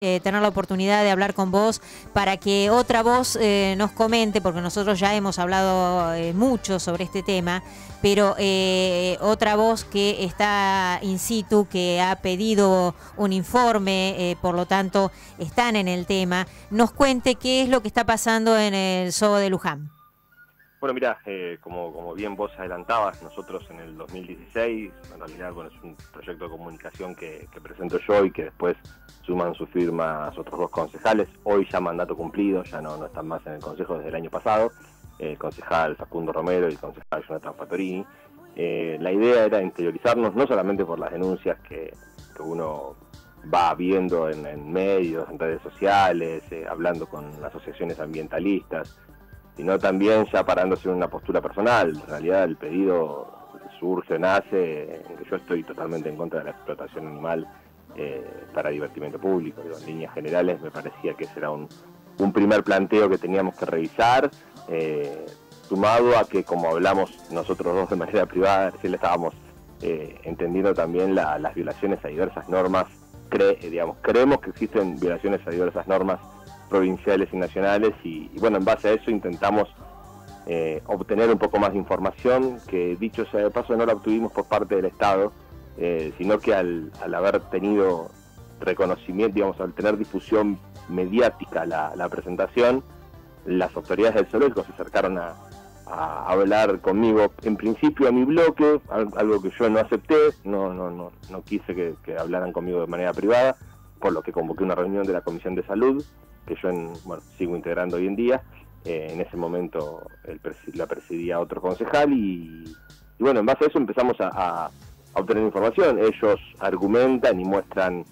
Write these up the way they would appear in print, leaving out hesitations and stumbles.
Tener la oportunidad de hablar con vos para que otra voz nos comente, porque nosotros ya hemos hablado mucho sobre este tema, pero otra voz que está in situ, que ha pedido un informe, por lo tanto están en el tema, nos cuente qué es lo que está pasando en el Zoo de Luján. Bueno, mirá, como bien vos adelantabas, nosotros en el 2016, en realidad bueno, es un proyecto de comunicación que presento yo y que después suman su firma otros dos concejales, hoy ya mandato cumplido, ya no están más en el consejo desde el año pasado, el concejal Facundo Romero y el concejal Jonathan Fattorini. La idea era interiorizarnos no solamente por las denuncias que uno va viendo en medios, en redes sociales, hablando con asociaciones ambientalistas, sino también ya parándose en una postura personal. En realidad el pedido nace en que yo estoy totalmente en contra de la explotación animal para divertimento público. Digo, en líneas generales me parecía que ese era un primer planteo que teníamos que revisar, sumado a que, como hablamos nosotros dos de manera privada, recién estábamos entendiendo también las violaciones a diversas normas. Creemos que existen violaciones a diversas normas provinciales y nacionales y bueno, en base a eso intentamos obtener un poco más de información, que dicho sea de paso no la obtuvimos por parte del Estado, sino que al haber tenido reconocimiento, digamos, al tener difusión mediática la presentación, las autoridades del zoológico se acercaron a hablar conmigo, en principio a mi bloque, algo que yo no acepté, no quise que hablaran conmigo de manera privada, por lo que convoqué una reunión de la Comisión de Salud, que yo sigo integrando hoy en día. En ese momento la presidía otro concejal y bueno, en base a eso empezamos a obtener información. Ellos argumentan y muestran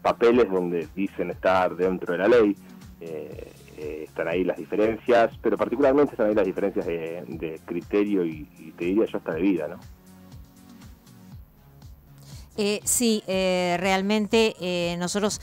papeles donde dicen estar dentro de la ley. Están ahí las diferencias, pero particularmente están ahí las diferencias de criterio y te diría yo hasta de vida, ¿no? Sí, realmente nosotros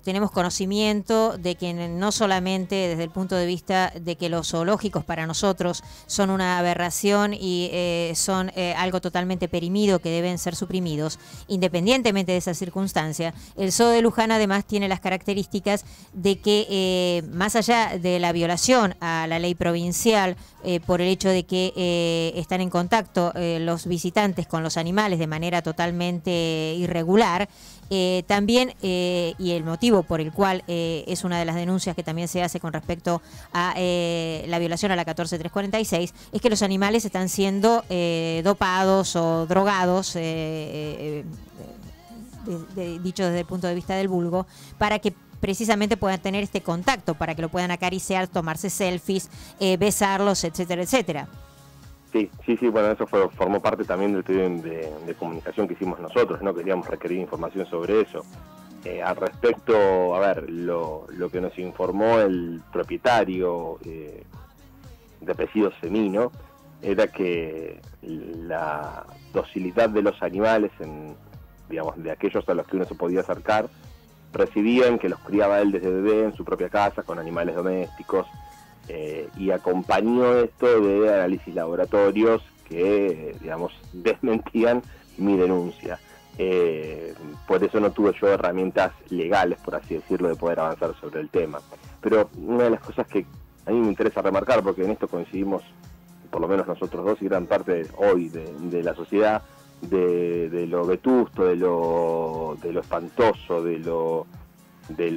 tenemos conocimiento de que no solamente desde el punto de vista de que los zoológicos para nosotros son una aberración y son algo totalmente perimido que deben ser suprimidos, independientemente de esa circunstancia, el Zoo de Luján además tiene las características de que más allá de la violación a la ley provincial por el hecho de que están en contacto los visitantes con los animales de manera totalmente irregular, también, y el motivo por el cual es una de las denuncias que también se hace con respecto a la violación a la 14346, es que los animales están siendo dopados o drogados, dicho desde el punto de vista del vulgo, para que precisamente puedan tener este contacto, para que lo puedan acariciar, tomarse selfies, besarlos, etcétera, etcétera. Sí, bueno, eso formó parte también del pedido de comunicación que hicimos nosotros, ¿no? Queríamos requerir información sobre eso. Al respecto, a ver, lo que nos informó el propietario de apellido Semino era que la docilidad de los animales, de aquellos a los que uno se podía acercar, residían que los criaba él desde bebé en su propia casa con animales domésticos. Y acompañó esto de análisis laboratorios que, desmentían mi denuncia. Por eso no tuve yo herramientas legales, por así decirlo, de poder avanzar sobre el tema. Pero una de las cosas que a mí me interesa remarcar, porque en esto coincidimos, por lo menos nosotros dos y gran parte hoy de la sociedad, de lo vetusto, de lo espantoso, de lo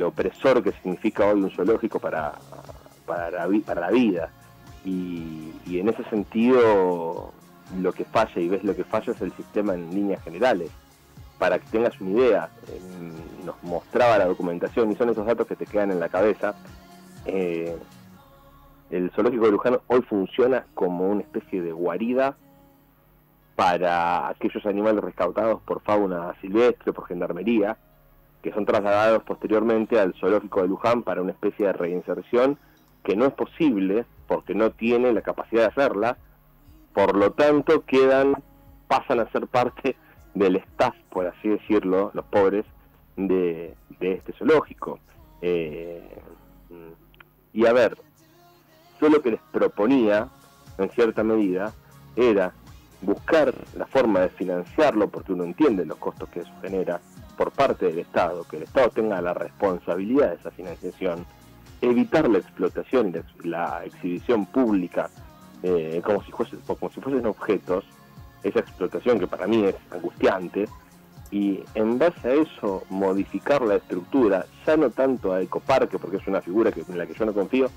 opresor que significa hoy un zoológico para la vida, y en ese sentido lo que falla, y ves lo que falla, es el sistema en líneas generales. Para que tengas una idea, nos mostraba la documentación y son esos datos que te quedan en la cabeza. El zoológico de Luján hoy funciona como una especie de guarida para aquellos animales rescatados por fauna silvestre, por gendarmería, que son trasladados posteriormente al zoológico de Luján para una especie de reinserción que no es posible porque no tiene la capacidad de hacerla. Por lo tanto pasan a ser parte del staff, por así decirlo, los pobres de este zoológico. Y a ver, yo lo que les proponía en cierta medida era buscar la forma de financiarlo, porque uno entiende los costos que eso genera, por parte del Estado, que el Estado tenga la responsabilidad de esa financiación, evitar la explotación y la exhibición pública como si fuesen objetos, esa explotación que para mí es angustiante, y en base a eso modificar la estructura, ya no tanto a Ecoparque, porque es una figura en la que yo no confío,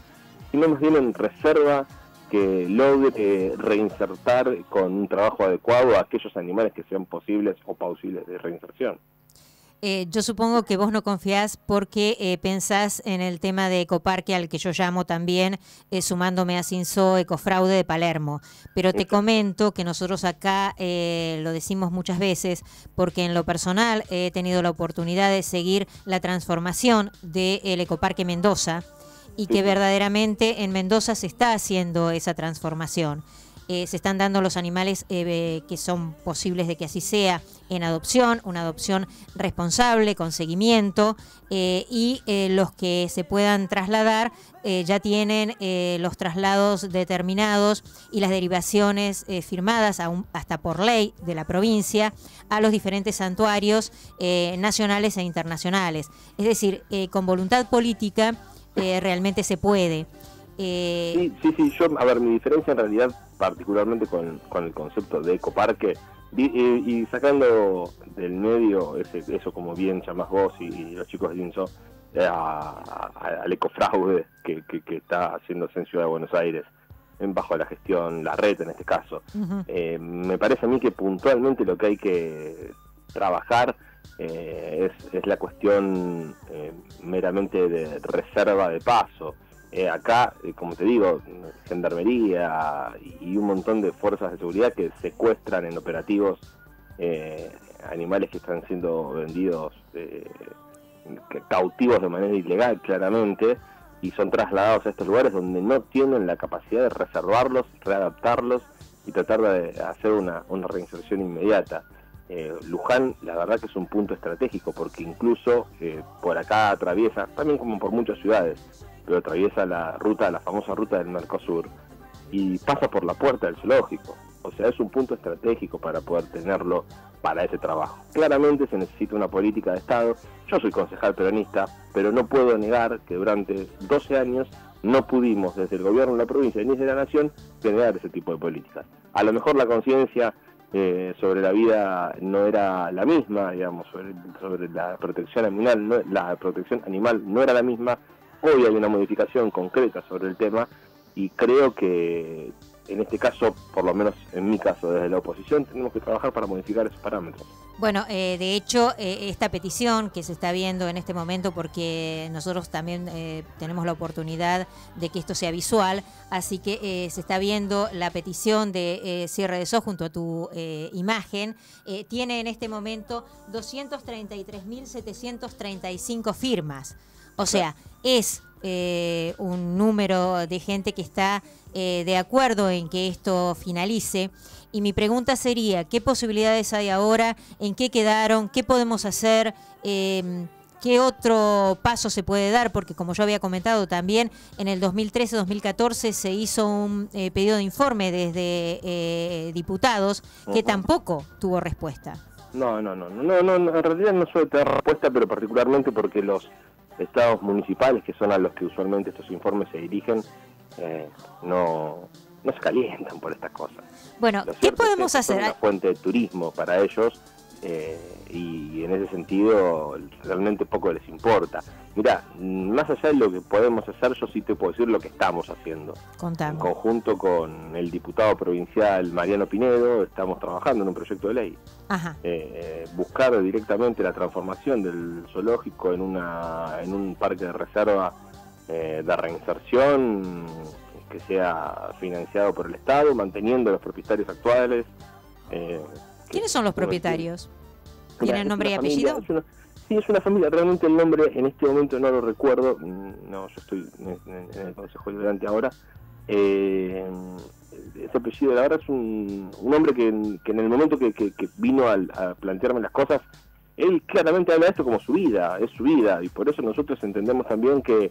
sino más bien en reserva que logre reinsertar con un trabajo adecuado a aquellos animales que sean posibles o plausibles de reinserción. Yo supongo que vos no confiás porque pensás en el tema de Ecoparque, al que yo llamo también, sumándome a Cinso, Ecofraude de Palermo. Pero te comento que nosotros acá lo decimos muchas veces, porque en lo personal he tenido la oportunidad de seguir la transformación del Ecoparque Mendoza, y que verdaderamente en Mendoza se está haciendo esa transformación. Se están dando los animales que son posibles de que así sea en adopción, una adopción responsable, con seguimiento, y los que se puedan trasladar ya tienen los traslados determinados y las derivaciones firmadas hasta por ley de la provincia a los diferentes santuarios nacionales e internacionales. Es decir, con voluntad política realmente se puede. Sí, a ver, mi diferencia en realidad, particularmente con el concepto de Ecoparque, y sacando del medio eso como bien llamás vos y los chicos de INSO, al ecofraude que está haciéndose en Ciudad de Buenos Aires, bajo la gestión, la red en este caso. Me parece a mí que puntualmente lo que hay que trabajar es la cuestión meramente de reserva de paso. Acá, como te digo, gendarmería y un montón de fuerzas de seguridad que secuestran en operativos animales que están siendo vendidos cautivos de manera ilegal, claramente, y son trasladados a estos lugares donde no tienen la capacidad de reservarlos, readaptarlos y tratar de hacer una reinserción inmediata. Luján, la verdad que es un punto estratégico, porque incluso por acá atraviesa, también como por muchas ciudades, pero atraviesa la famosa ruta del Mercosur, y pasa por la puerta del zoológico. O sea, es un punto estratégico para poder tenerlo para ese trabajo. Claramente se necesita una política de Estado. Yo soy concejal peronista, pero no puedo negar que durante 12 años no pudimos, desde el gobierno de la provincia ni de la nación, generar ese tipo de políticas. A lo mejor la conciencia sobre la vida no era la misma, digamos, sobre la protección animal no era la misma. Hoy hay una modificación concreta sobre el tema, y creo que en este caso, por lo menos en mi caso desde la oposición, tenemos que trabajar para modificar esos parámetros. Bueno, de hecho, esta petición que se está viendo en este momento, porque nosotros también tenemos la oportunidad de que esto sea visual, así que se está viendo la petición de cierre de zoo junto a tu imagen, tiene en este momento 233.735 firmas. O sea, es un número de gente que está de acuerdo en que esto finalice. Y mi pregunta sería, ¿qué posibilidades hay ahora? ¿En qué quedaron? ¿Qué podemos hacer? ¿Qué otro paso se puede dar? Porque como yo había comentado también, en el 2013-2014 se hizo un pedido de informe desde diputados que tampoco tuvo respuesta. No, en realidad no suele tener respuesta, pero particularmente porque los estados municipales, que son a los que usualmente estos informes se dirigen, no se calientan por estas cosas. Bueno, ¿qué podemos hacer? Es una fuente de turismo para ellos, y en ese sentido realmente poco les importa. Mirá, más allá de lo que podemos hacer, yo sí te puedo decir lo que estamos haciendo. Contame. En conjunto con el diputado provincial Mariano Pinedo, estamos trabajando en un proyecto de ley. Ajá. Buscar directamente la transformación del zoológico en un parque de reserva de reinserción, que sea financiado por el Estado, manteniendo los propietarios actuales. ¿Quiénes son los propietarios? ¿Tienen nombre y apellido? Es una familia, realmente el nombre en este momento no lo recuerdo, no, yo estoy en el Consejo Deliberante ahora. Ese apellido, la verdad, es un hombre que en el momento que vino a plantearme las cosas, él claramente habla de esto como su vida, es su vida, y por eso nosotros entendemos también que,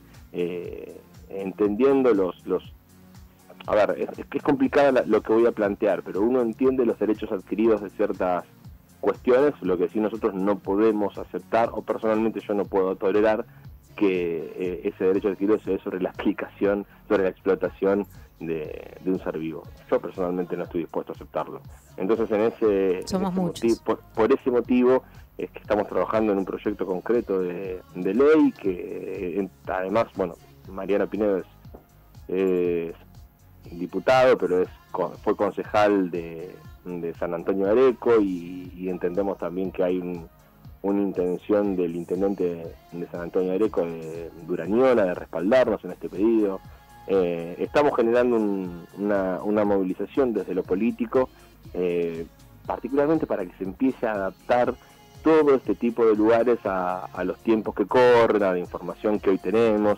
entendiendo es complicado lo que voy a plantear, pero uno entiende los derechos adquiridos de ciertas cuestiones. Lo que sí nosotros no podemos aceptar, o personalmente yo no puedo tolerar, que ese derecho adquirido se dé sobre la aplicación, sobre la explotación de un ser vivo. Yo personalmente no estoy dispuesto a aceptarlo. Entonces por ese motivo es que estamos trabajando en un proyecto concreto de ley que además, bueno, Mariano Pinedo es diputado, pero fue concejal de San Antonio de Areco, y entendemos también que hay una intención del intendente de San Antonio de Areco, de Durañona, de respaldarnos en este pedido. Estamos generando una movilización desde lo político, particularmente para que se empiece a adaptar todo este tipo de lugares a los tiempos que corren, a la información que hoy tenemos.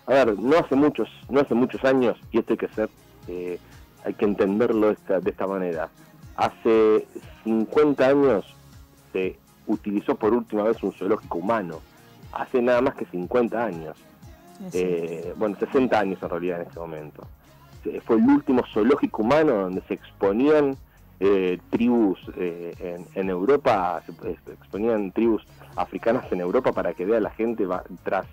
A ver, no hace muchos años, y esto hay que entenderlo de esta manera. Hace 50 años se utilizó por última vez un zoológico humano. Hace nada más que 50 años. 60 años en realidad en este momento. Fue el último zoológico humano donde se exponían tribus en Europa, se exponían tribus africanas en Europa para que vea la gente tras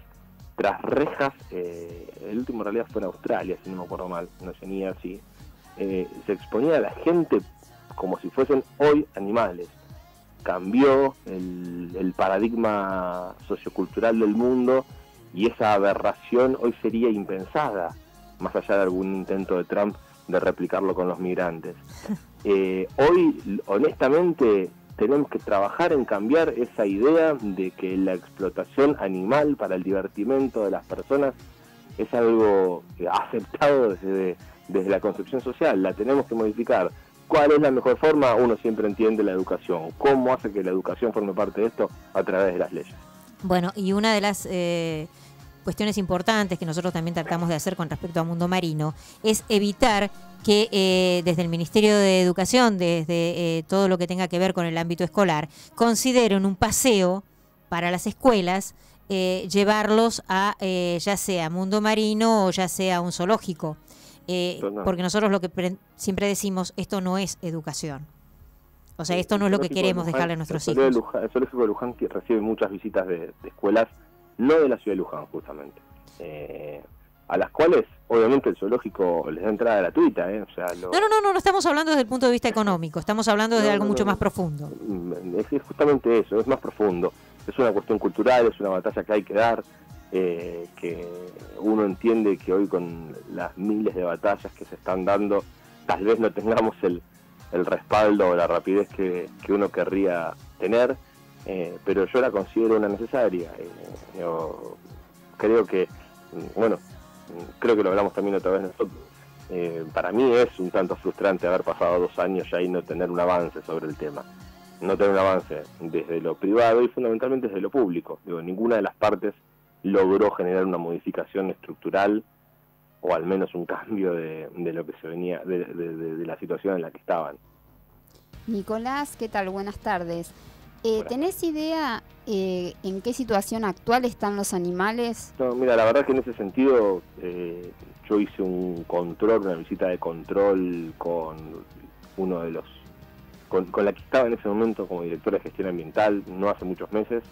rejas. El último en realidad fue en Australia, si no me acuerdo mal, no sé ni así. Se exponía a la gente como si fuesen hoy animales. Cambió el paradigma sociocultural del mundo, y esa aberración hoy sería impensada, más allá de algún intento de Trump de replicarlo con los migrantes. Hoy, honestamente, tenemos que trabajar en cambiar esa idea de que la explotación animal para el divertimento de las personas es algo aceptado desde la concepción social. La tenemos que modificar. ¿Cuál es la mejor forma? Uno siempre entiende la educación. ¿Cómo hace que la educación forme parte de esto? A través de las leyes. Bueno, y una de las cuestiones importantes que nosotros también tratamos de hacer con respecto a Mundo Marino es evitar que desde el Ministerio de Educación, desde todo lo que tenga que ver con el ámbito escolar, consideren un paseo para las escuelas, llevarlos a ya sea Mundo Marino o ya sea un zoológico. Porque nosotros lo que siempre decimos, esto no es educación. O sea, esto no es lo que queremos dejarle a nuestros hijos. El zoológico de Luján recibe muchas visitas de escuelas, no de la ciudad de Luján, justamente, a las cuales, obviamente, el zoológico les da entrada gratuita. O sea, No estamos hablando desde el punto de vista económico, estamos hablando de algo mucho más profundo. Es justamente eso, es más profundo. Es una cuestión cultural, es una batalla que hay que dar. Que uno entiende que hoy, con las miles de batallas que se están dando, tal vez no tengamos el respaldo o la rapidez que uno querría tener, pero yo la considero una necesaria. Yo creo que lo hablamos también otra vez nosotros. Para mí es un tanto frustrante haber pasado 2 años ya y no tener un avance sobre el tema. No tener un avance desde lo privado y fundamentalmente desde lo público. Ninguna de las partes logró generar una modificación estructural, o al menos un cambio de lo que se venía, de la situación en la que estaban. Nicolás, ¿qué tal? Buenas tardes. ¿Tenés idea en qué situación actual están los animales? No, mira, la verdad que en ese sentido yo hice una visita de control con uno de con la que estaba en ese momento como directora de gestión ambiental, no hace muchos meses.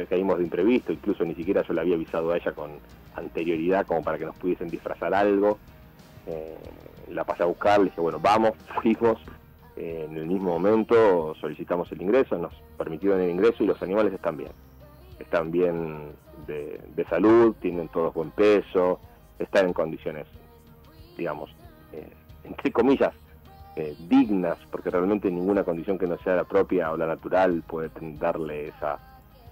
Caímos de imprevisto, incluso ni siquiera yo le había avisado a ella con anterioridad como para que nos pudiesen disfrazar algo. La pasé a buscar, le dije, bueno, vamos, fuimos. En el mismo momento solicitamos el ingreso, nos permitieron el ingreso y los animales están bien de salud, tienen todos buen peso, están en condiciones, digamos, entre comillas, dignas, porque realmente ninguna condición que no sea la propia o la natural puede darle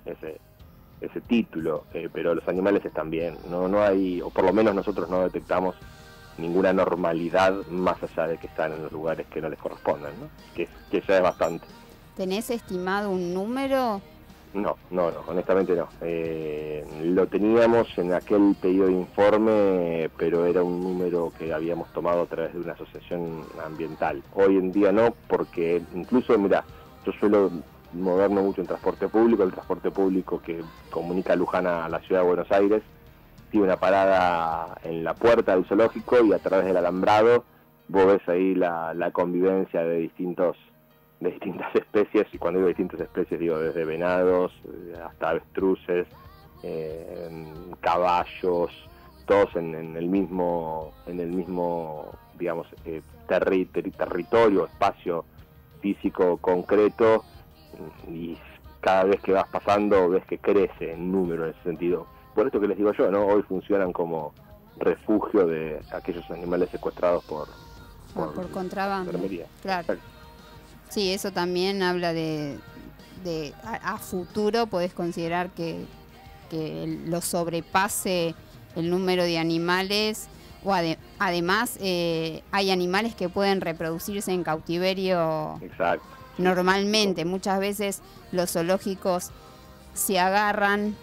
ese título, pero los animales están bien, no hay, o por lo menos nosotros no detectamos ninguna normalidad más allá de que están en los lugares que no les corresponden, ¿no? Que ya es bastante. ¿Tenés estimado un número? No, honestamente no. Lo teníamos en aquel pedido de informe, pero era un número que habíamos tomado a través de una asociación ambiental. Hoy en día no, porque incluso, mira, yo suelo moverme mucho en transporte público. El transporte público que comunica Luján a la ciudad de Buenos Aires tiene una parada en la puerta del zoológico y a través del alambrado vos ves ahí la convivencia de distintas especies, y cuando digo distintas especies digo desde venados hasta avestruces, caballos, todos en el mismo digamos territorio, espacio físico concreto, y cada vez que vas pasando ves que crece en número en ese sentido. Por esto que les digo yo, ¿no? Hoy funcionan como refugio de aquellos animales secuestrados por contrabando. Claro. Exacto. Sí, eso también habla de a futuro podés considerar que lo sobrepase el número de animales, o además hay animales que pueden reproducirse en cautiverio. Exacto. Normalmente. Muchas veces los zoológicos se agarran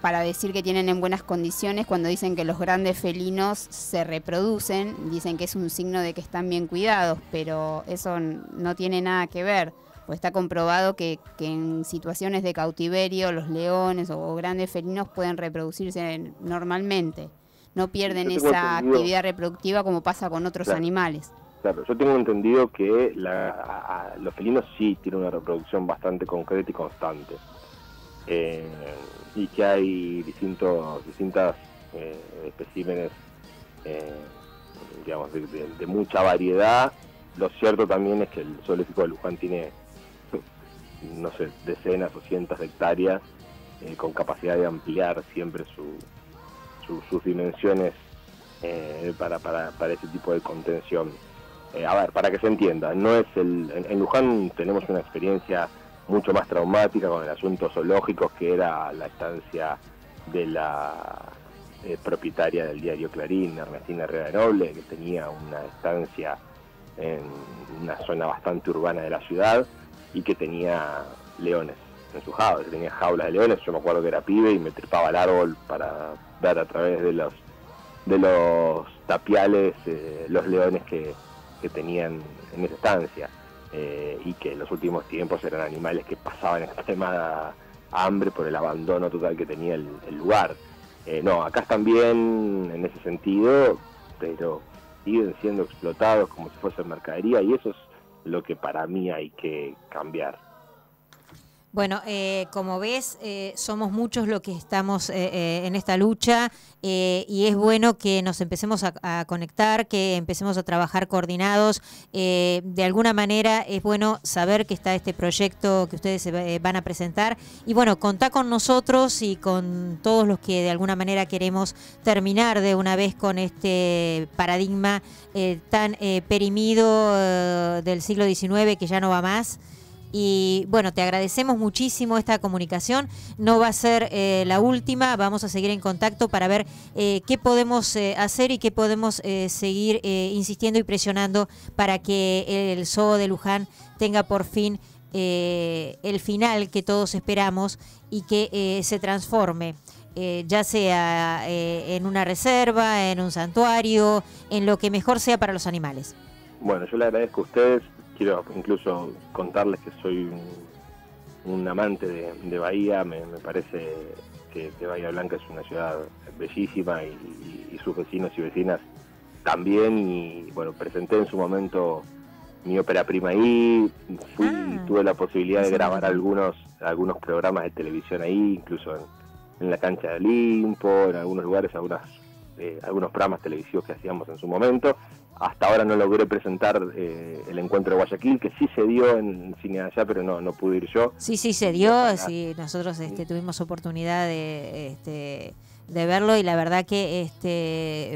para decir que tienen en buenas condiciones cuando dicen que los grandes felinos se reproducen, dicen que es un signo de que están bien cuidados, pero eso no tiene nada que ver, pues está comprobado que en situaciones de cautiverio los leones o grandes felinos pueden reproducirse normalmente, no pierden esa actividad reproductiva como pasa con otros animales. Claro, yo tengo entendido que los felinos sí tienen una reproducción bastante concreta y constante. Y que hay distintas especímenes, digamos, de mucha variedad. Lo cierto también es que el zoológico de Luján tiene, no sé, decenas o cientos de hectáreas, con capacidad de ampliar siempre sus dimensiones para ese tipo de contención. A ver, para que se entienda, en Luján tenemos una experiencia mucho más traumática con el asunto zoológico, que era la estancia de la propietaria del diario Clarín, Ernestina Herrera de Noble, que tenía una estancia en una zona bastante urbana de la ciudad y que tenía leones en sus jaulas, tenía jaulas de leones. Yo me acuerdo que era pibe y me trepaba al árbol para ver a través de los tapiales los leones que tenían en esa estancia. Y que en los últimos tiempos eran animales que pasaban extremada hambre por el abandono total que tenía el lugar. No, acá están bien en ese sentido, pero siguen siendo explotados como si fuesen mercadería, y eso es lo que para mí hay que cambiar. Bueno, como ves, somos muchos los que estamos en esta lucha, y es bueno que nos empecemos a conectar, que empecemos a trabajar coordinados. De alguna manera es bueno saber que está este proyecto que ustedes van a presentar, y bueno, contá con nosotros y con todos los que de alguna manera queremos terminar de una vez con este paradigma tan perimido del siglo XIX, que ya no va más. Y bueno, te agradecemos muchísimo esta comunicación. No va a ser la última, vamos a seguir en contacto para ver qué podemos hacer y qué podemos seguir insistiendo y presionando para que el Zoo de Luján tenga por fin el final que todos esperamos, y que se transforme, ya sea en una reserva, en un santuario, en lo que mejor sea para los animales. Bueno, yo le agradezco a ustedes. Quiero incluso contarles que soy un amante de Bahía. Me parece que Bahía Blanca es una ciudad bellísima, y sus vecinos y vecinas también. Y bueno, presenté en su momento mi ópera prima ahí, tuve la posibilidad de grabar algunos programas de televisión ahí, incluso en la cancha de Olimpo, en algunos lugares, algunos programas televisivos que hacíamos en su momento. Hasta ahora no logré presentar el encuentro de Guayaquil, que sí se dio en Cine Allá, pero no pude ir yo. Sí, se dio, sí, nosotros tuvimos oportunidad de verlo, y la verdad que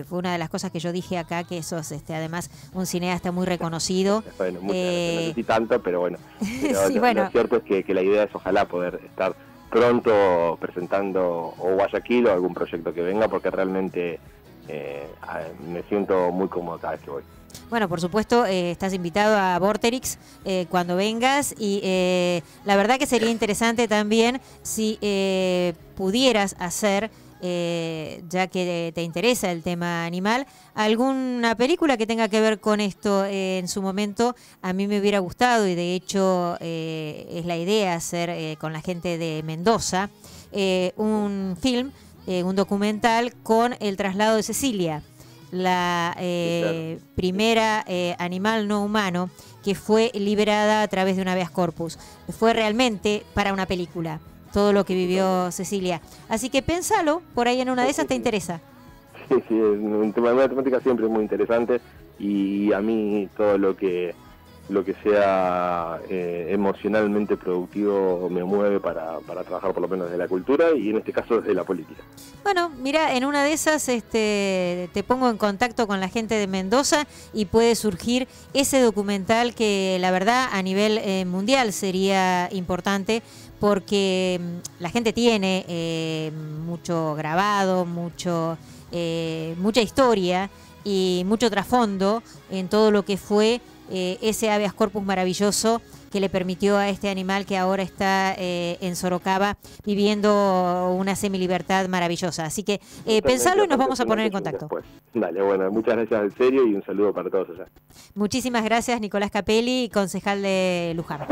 fue una de las cosas que yo dije acá, que sos además un cineasta muy reconocido. Bueno, no sé si tanto, pero bueno. Pero sí, lo cierto es que la idea es ojalá poder estar pronto presentando o Guayaquil o algún proyecto que venga, porque realmente me siento muy cómodo cada vez que voy. Bueno, por supuesto, estás invitado a Vorterix cuando vengas, y la verdad que sería interesante también si pudieras hacer, ya que te interesa el tema animal, alguna película que tenga que ver con esto. En su momento a mí me hubiera gustado, y de hecho es la idea hacer con la gente de Mendoza un film, un documental con el traslado de Cecilia. la Claro. primera animal no humano que fue liberada a través de un habeas corpus. Fue realmente para una película, todo lo que vivió Cecilia. Así que pénsalo, por ahí en una de esas te interesa. Sí, sí, es un tema de matemática siempre muy interesante, y a mí todo lo que sea emocionalmente productivo me mueve para trabajar por lo menos desde la cultura y en este caso desde la política. Bueno, mira, en una de esas te pongo en contacto con la gente de Mendoza y puede surgir ese documental que la verdad a nivel mundial sería importante, porque la gente tiene mucho grabado, mucha historia y mucho trasfondo en todo lo que fue ese habeas corpus maravilloso que le permitió a este animal que ahora está en Sorocaba viviendo una semilibertad maravillosa. Así que pensalo y nos vamos a poner en contacto. Después. Dale, bueno, muchas gracias en serio y un saludo para todos allá. Muchísimas gracias, Nicolás Capelli, concejal de Luján.